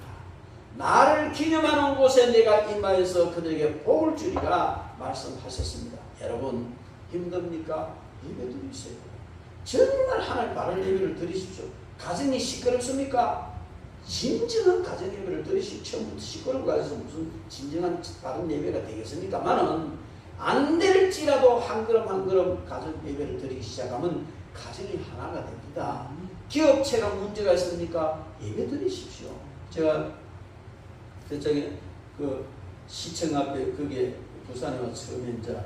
나를 기념하는 곳에 내가 임하여서 그들에게 복을 주리라 말씀하셨습니다. 여러분, 힘듭니까? 예배 드리세요. 정말 하나님 바른 예배를 드리십시오. 가정이 시끄럽습니까? 진정한 가정 예배를 드리십시오. 처음부터 시끄러운 가정에서 무슨 진정한 바른 예배가 되겠습니까만은 안 될지라도 한 걸음 한 걸음 가정 예배를 드리기 시작하면 가정이 하나가 됩니다. 기업체가 문제가 있습니까? 예배 드리십시오. 제가 저쪽에 그 시청 앞에 그게 부산에 와서 처음에 이제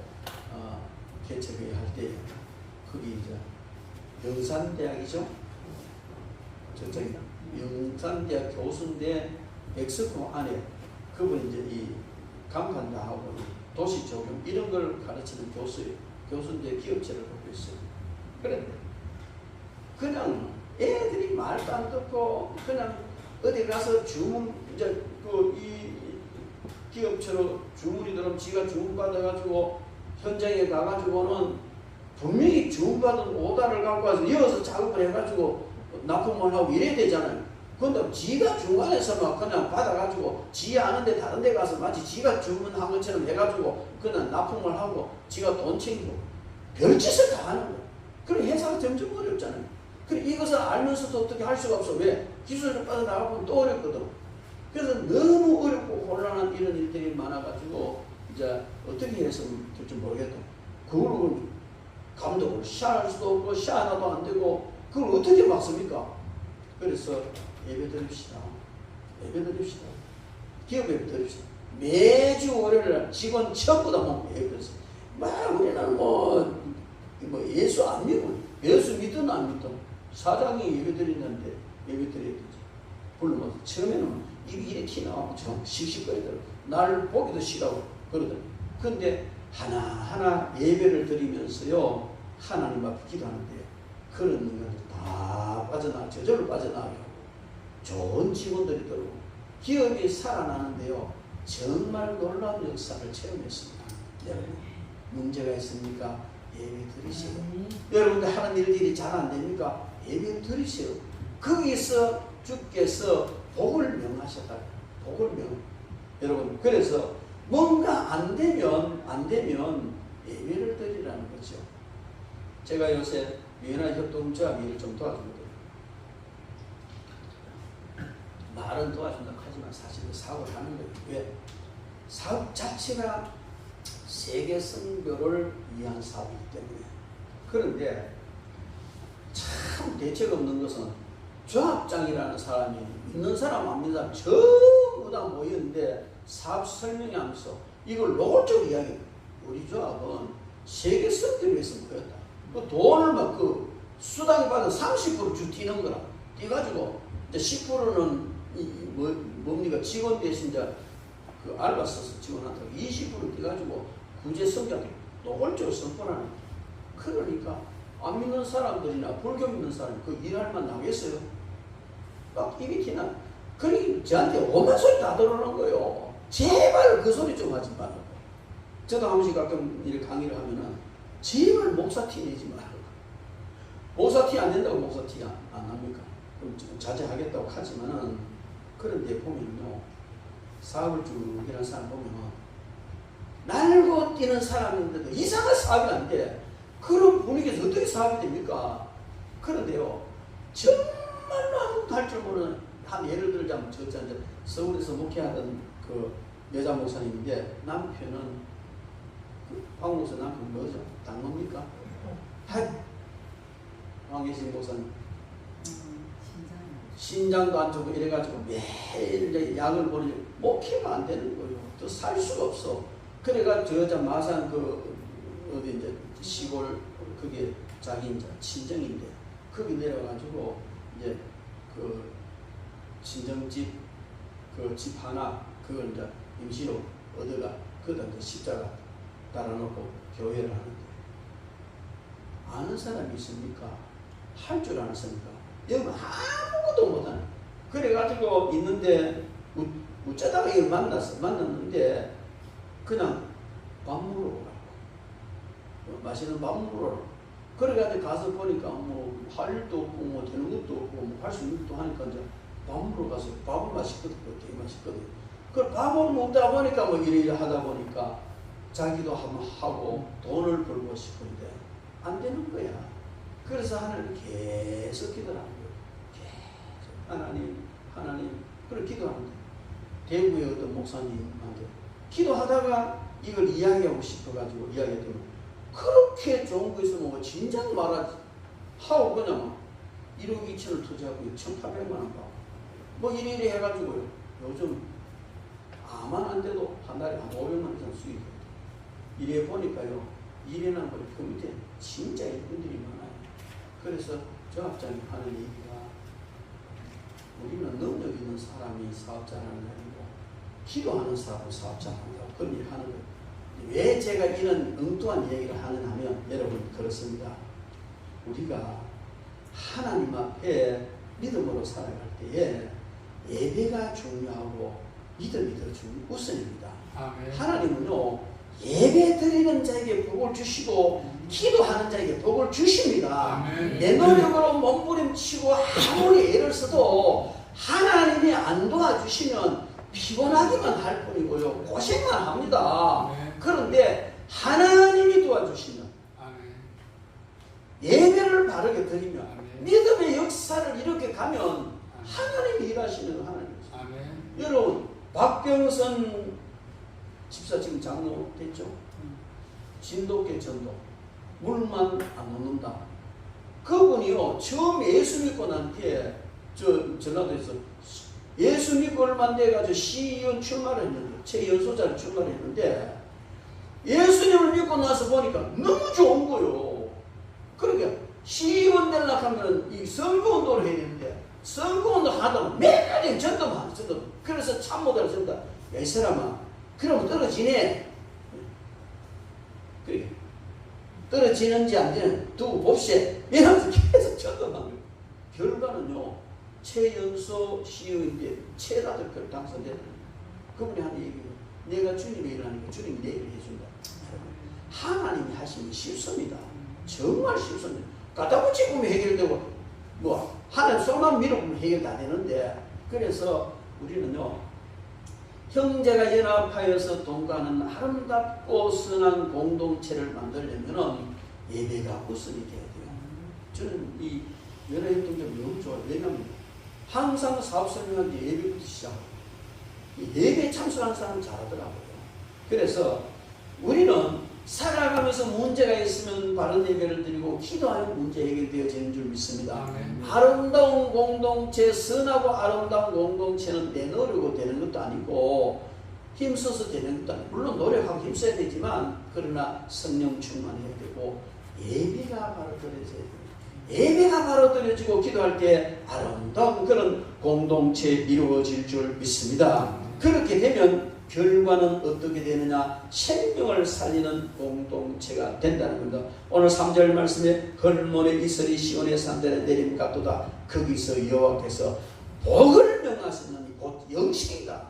개척회 할 때 거기 이제 영산대학이죠. 저쪽에 영산대학 교수인데 엑스포 안에 그분이 이제 이 간판 다 하고 도시 조경 이런 걸 가르치는 교수인데 기업체를 갖고 있어요. 그런데 그냥 애들이 말도 안 듣고 그냥 어디 가서 주문 이제 이 기업체로 주문이 들어오면 지가 주문 받아가지고 현장에 가가지고는 분명히 주문받은 오다를 갖고 와서 이어서 작업을 해가지고 납품을 하고 이래야 되잖아요. 근데 지가 중간에서 막 그냥 받아가지고 지 아는데 다른 데 가서 마치 지가 주문한 것처럼 해가지고 그냥 납품을 하고 지가 돈 챙기고 별짓을 다 하는 거예요. 그럼 회사가 점점 어렵잖아요. 그래 이것을 알면서도 어떻게 할 수가 없어. 왜? 기술을 빠져나가면 또 어렵거든. 그래서 너무 어렵고 곤란한 이런 일들이 많아가지고 이제 어떻게 해서 될지 모르겠다. 그걸 감독을 시할 수도 없고 시 하나도 안 되고 그걸 어떻게 막습니까? 그래서 예배 드립시다. 예배 드립시다. 기업 예배 드립시다. 매주 월요일날 직원 전부 다 먹고 예배 드립시다. 막 우리는 뭐 예수 안 믿고 예수 믿든 안 믿든 사장이 예배 드리는데 예배 드려야 되지. 물론 처음에는 입이 이렇게 나오고 좀 씩씩거리더라고. 날 보기도 싫어하고 그러더라고. 근데 하나하나 예배를 드리면서요 하나님 앞에 기도하는데 그런 것들 다 빠져나가 저절로 빠져나가게 하고 좋은 직원들이 들어오고 기업이 살아나는데요 정말 놀라운 역사를 체험했습니다. 여러분 문제가 있습니까? 예배 드리세요. 여러분들 하는 일들이 잘 안 됩니까? 예배 드리세요. 거기서 주께서 복을 명하셨다. 복을 명. 여러분 그래서 뭔가 안 되면 예배를 드리라는 거죠. 제가 요새 유엔한 협동조합 일을 좀 도와줍니다. 말은 도와준다고 하지만 사실은 사업을 하는 거예요. 왜? 사업 자체가 세계 선교를 위한 사업이기 때문에. 그런데 참 대책 없는 것은 조합장이라는 사람이 있는 사람 안 믿는 사람 전부 다 모였는데 사업 설명하면서 이걸 노골적으로 이야기해요. 우리 조합은 세계 선대를 위해서 모였다. 그 돈을 막 그 수당이 받은 30% 주 뛰는 거라. 뛰가지고 이제 10%는 뭡니까 직원 대신 이제 그 알바 써서 직원한테 20% 뛰가지고 구제 성장 노골적으로 선포하는 거예요. 그러니까 안 믿는 사람들이나 불교 믿는 사람이 그 일할 만 나겠어요? 막 입이 튀나. 그러니 저한테 오만 소리 다 들어오는 거예요. 제발 그 소리 좀 하지 말라고. 저도 한 번씩 가끔 이렇게 강의를 하면은 제발 목사 티 내지 말라고. 목사 티 안 된다고 목사 티 안 납니까? 그럼 좀 자제하겠다고 하지만은 그런데 보면요. 사업을 쭉 이런 사람 보면은 날고 뛰는 사람인데도 이상한 사업이 안 돼. 그런 분위기에서 어떻게 사업이 됩니까? 그런데요. 정말로 아무것도 할 줄 모르는 한 예를 들자면 저 서울에서 목회하던 그 여자 목사님인데 남편은 박 목사 남편 뭐죠? 당노입니까? 황계신 목사님 신장도 안 좋고 이래가지고 매일 이제 약을 먹으니 목회가 안 되는 거예요. 또 살 수가 없어. 그래가 저 여자 마산 그 어디 이제 시골 그게 자기 이제 친정인데 거기 내려가지고 이제 그 친정집 그 집 하나 그걸 이제 임시로 얻어가 거기다 이제 십자가 달아놓고 교회를 하는데 아는 사람이 있습니까? 할 줄 아는 사람입니까? 여기 아무것도 못하네. 그래가지고 있는데 어쩌다가 이걸 만났는데 그냥 밥 먹으러 오라고. 맛있는 밥 먹으러 오라고. 그래가지고 가서 보니까 뭐 할 일도 없고 뭐 되는 것도 없고 뭐 할 수 있는 것도 하니까 이제 밥 먹으러 가서 밥은 맛있거든. 되게 맛있거든. 그 밥을 먹다 보니까 뭐 이래 하다 보니까 자기도 한번 하고 돈을 벌고 싶은데 안 되는 거야. 그래서 하나님 계속 기도하는 거예요. 계속 하나님 그렇게 기도하는데 대구의 어떤 목사님한테 기도하다가 이걸 이야기하고 싶어가지고 이야기했더니 그렇게 좋은 거 있으면 뭐 진작 말하지 하고 그냥 1억 2천을 투자하고 1,800만 원 받고 뭐 이래 해가지고요. 요즘 아만 안 돼도 한 달에 한 500만 원 이상 수익이 돼요. 이래 보니까요. 일해나 보니 그 밑에 진짜 일꾼들이 많아요. 그래서 조합장이 하는 얘기가 우리는 능력 있는 사람이 사업자라는 게 아니고 기도하는 사람을 사업자한다고 그런 일을 하는 거예요. 왜 제가 이런 엉뚱한 얘기를 하느냐면 여러분 그렇습니다. 우리가 하나님 앞에 믿음으로 살아갈 때에 예배가 중요하고 믿음이 더 우선입니다. 아멘. 하나님은요 예배 드리는 자에게 복을 주시고 기도하는 자에게 복을 주십니다. 아멘. 내 노력으로 몸부림치고 아무리 애를 써도 하나님이 안 도와주시면 피곤하기만 할 뿐이고요 고생만 합니다. 아멘. 그런데 하나님이 도와주시면 예배를 바르게 드리면 아멘. 믿음의 역사를 이렇게 가면 하나님이 일하시는 하나님이죠. 여러분 박병선 집사 지금 장로 됐죠? 진돗개 전도 물만 안 놓는다. 그분이요 처음 예수 믿고 난 뒤에 전라도에서 예수 믿고 얼마 안 돼가지고 시의원 출마를 했는데 최연소자를 출마를 했는데 예수님을 믿고 나서 보니까 너무 좋은 거요. 그러니까 시의원 되려고 하면 이 선거운동을 해야 되는데 선거운동 하다 보면 매일 전도만 하는 전도. 그래서 참모자를 쓴다. 야 이 사람아 그러면 떨어지네. 그래 떨어지는지 안 되는 두고 봅시다. 이러면서 계속 전도만 해요. 결과는요 최연소 시의원인데 최다득표를 당선됐다. 그분이 하는 얘기예요. 내가 주님의 일을 하니까 주님이 내 일을 해준다. 하나님이 하시면 쉽습니다. 정말 쉽습니다. 갖다 붙이면 해결되고 뭐 하나님 손만 밀어보면 해결 다 되는데 그래서 우리는요 형제가 연합하여서 동거하는 아름답고 선한 공동체를 만들려면 예배가 우선이 돼야 돼요. 저는 이 연합했던 점이 너무 좋아요. 왜냐하면 항상 사업 설명할 때 예배부터 시작하고 예배에 참석하는 사람은 잘하더라고요. 그래서 우리는 살아가면서 문제가 있으면 바른 예배를 드리고 기도하면 문제 해결되어지는 줄 믿습니다. 아멘. 아름다운 공동체, 선하고 아름다운 공동체는 내노려고 되는 것도 아니고 힘써서 되는 것도 아니고, 물론 노력하고 힘써야 되지만 그러나 성령 충만해야 되고 예배가 바로 드려져야 됩니다. 예배가 바로 드려지고 기도할 때 아름다운 그런 공동체 이루어질 줄 믿습니다. 그렇게 되면 결과는 어떻게 되느냐? 생명을 살리는 공동체가 된다는 겁니다. 오늘 3절 말씀에 헐몬의 이슬이 시온의 산들에 내림 같도다. 거기서 여호와께서 복을 명하시느니 곧 영식이다.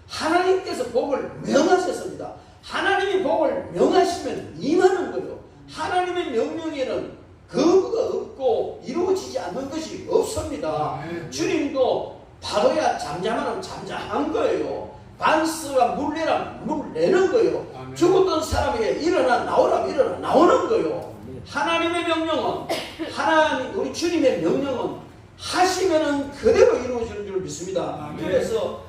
하나님께서 복을 명하셨습니다. 하나님이 복을 명하시면 임하는 거예요. 하나님의 명령에는 거부가 없고 이루어지지 않는 것이 없습니다. 주님도 파도야 잠잠하면 잠잠한 거예요. 반스가 물 내라 물 내는 거예요. 아멘. 죽었던 사람에게 일어나 나오라 일어나 나오는 거예요. 하나님의 명령은 하나님 우리 주님의 명령은 하시면은 그대로 이루어지는 줄 믿습니다. 아멘. 그래서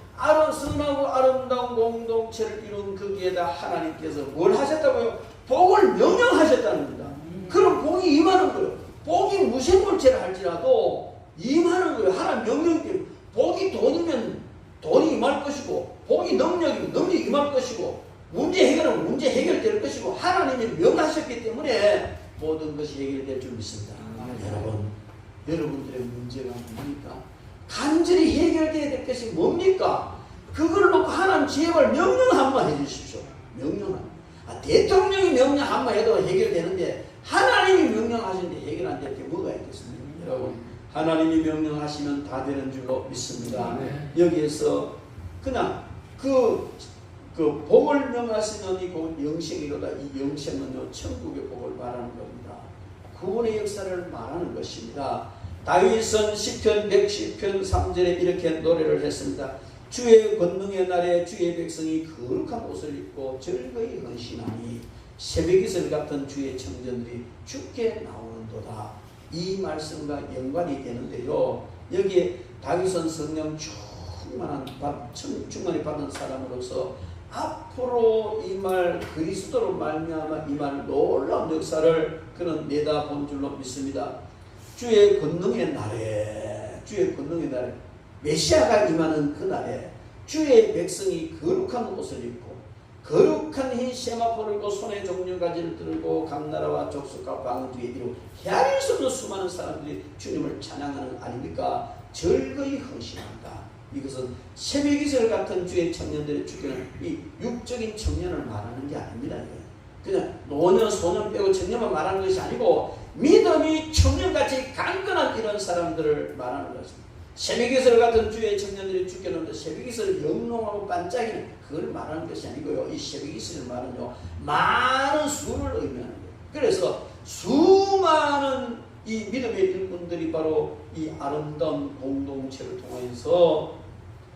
선하고 아름다운 공동체를 이룬 거기에다 하나님께서 뭘 하셨다고요? 복을 명령하셨다는 겁니다. 그럼 복이 임하는 거예요. 복이 무생물체를 할지라도 임하는 거예요. 하나님 명령대로. 복이 돈이면 돈이 임할 것이고, 복이 능력이면 능력이 임할 것이고, 문제 해결은 문제 해결될 것이고, 하나님이 명하셨기 때문에 모든 것이 해결될 줄 믿습니다. 여러분들의 문제가 뭡니까? 간절히 해결되어야 될 것이 뭡니까? 그걸 놓고 하나님 제발 명령 한번 해주십시오. 명령. 대통령이 명령 한번 해도 해결되는데 하나님이 명령하시는데 해결 안 될 게 뭐가 있겠습니까? 여러분, 하나님이 명령하시면 다 되는 줄로 믿습니다. 여기에서 그냥 그 복을 명하시느니 곧 영생이로다. 이 영생은요 천국의 복을 말하는 겁니다. 구원의 역사를 말하는 것입니다. 다윗은 시편 110편 3절에 이렇게 노래를 했습니다. 주의 권능의 날에 주의 백성이 거룩한 옷을 입고 즐거이 헌신하니 새벽이슬 같은 주의 청년들이 주께 나오는도다. 이 말씀과 연관이 되는데요. 여기에 다윗은 성령 충만히 받은 사람으로서 앞으로 이 말 그리스도로 말미암아 이 말 놀라운 역사를 그는 내다본 줄로 믿습니다. 주의 권능의 날에 메시아가 임하는 그 날에 주의 백성이 거룩한 옷을 입고 거룩한 흰 세마포를 입고 손에 종려가지를 들고 감나라와 족속과 방언 뒤에 이루 헤아릴 수 없는 수많은 사람들이 주님을 찬양하는 아닙니까? 즐거이 헌신한다. 이것은 새벽이슬 같은 주의 청년들의 주께는 이 육적인 청년을 말하는 게 아닙니다. 그냥 노년 소년 빼고 청년만 말하는 것이 아니고 믿음이 청년같이 강건한 이런 사람들을 말하는 것입니다. 새벽이슬 같은 주의 청년들이 주께는 새벽이슬 영롱하고 반짝이는 그걸 말하는 것이 아니고요. 이 새벽이슬 말은요 많은 수를 의미하는 거예요. 그래서 수많은 이 믿음의 일꾼들이 바로 이 아름다운 공동체를 통해서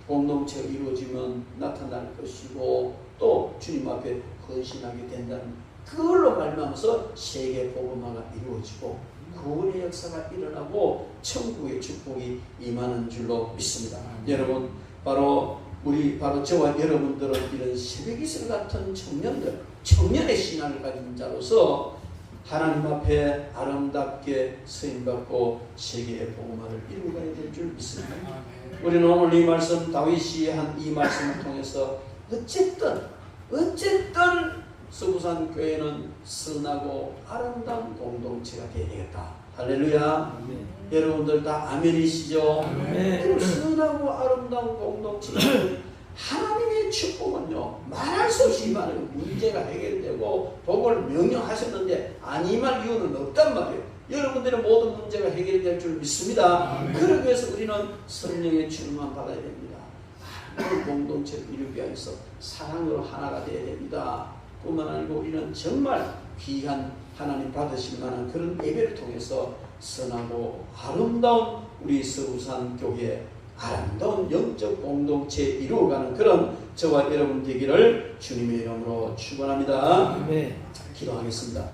공동체가 이루어지면 나타날 것이고 또 주님 앞에 헌신하게 된다는 그걸로 말미암아서 세계 복음화가 이루어지고 구원의 역사가 일어나고 천국의 축복이 임하는 줄로 믿습니다. 여러분 바로 저와 여러분들은 이런 새벽이슬 같은 청년의 신앙을 가진 자로서 하나님 앞에 아름답게 쓰임받고 세계의 복음화를 이루어가야 될 줄 믿습니다. 우리는 오늘 이 말씀 다윗이 한 이 말씀을 통해서 어쨌든 서부산 교회는 선하고 아름다운 공동체가 되어야 되겠다. 할렐루야. 아멘. 여러분들 다 아멘이시죠? 아멘. 선하고 아름다운 공동체. 하나님의 축복은요 말할 수 없이 많아요. 문제가 해결되고 복을 명령하셨는데 안 임할 이유는 없단 말이에요. 여러분들의 모든 문제가 해결될 줄 믿습니다. 그러기 위해서 우리는 성령의 충만 받아야 됩니다. 하나님의 공동체를 이루기 위해서 사랑으로 하나가 되어야 됩니다. 뿐만 아니고 우리는 정말 귀한 하나님 받으실 만한 그런 예배를 통해서 선하고 아름다운 우리 서부산 교회 아름다운 영적 공동체 이루어가는 그런 저와 여러분 되기를 주님의 이름으로 축원합니다. 아멘. 기도하겠습니다.